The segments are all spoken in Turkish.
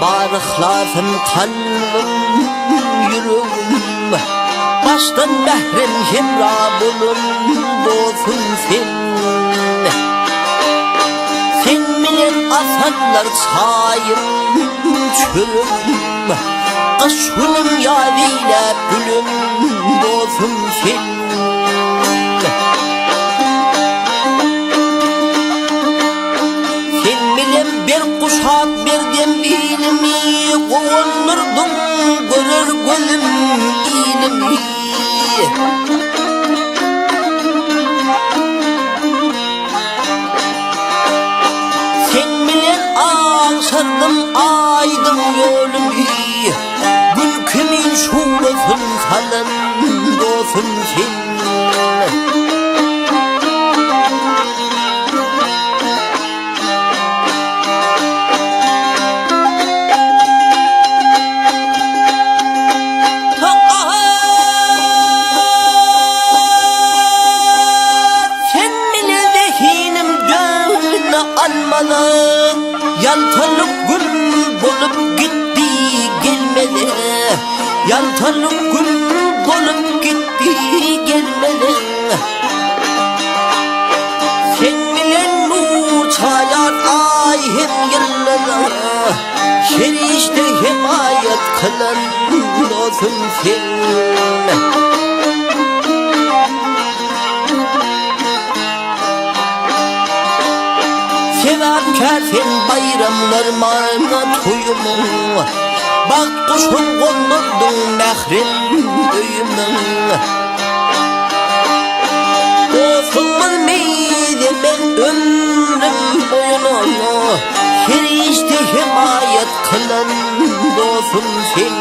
barıklasın kalbim yüreğim. Baştan behrem hemra bulun dostum sen. Sen bilen asarlar çayım çölüm. Kış günüm yadiyle gülüm dostum sen. Sen bilen bir kuşak berdim ilimi, kovulurdum görür gözüm ilimi. Sen bilen ağşardım aydım yolumu, gün kimin şulasın salın dostum sen. Almalı yaltanlık gün bolup gitti gelmedi. Yaltanlık gün bolup gitti gelmedi. Sen bilen nur çayar ay hem yıllara, şerişte himayet kılan dostum sen. Sevapkar sen bayramlarıma tuyumu, bak kuşun kondurdun mehrem öyümün. Dostumun meyde ben ömrüm boyunu, her işte himayet kılan dostum sen.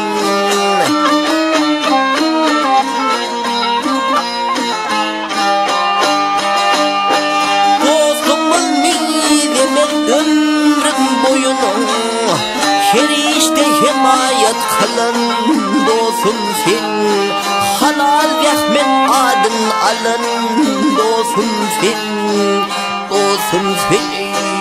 Ömrüm boyunu her işte himayet kılan dostum sen. Halal rahmet adın alın dostum sen. Dostum sen.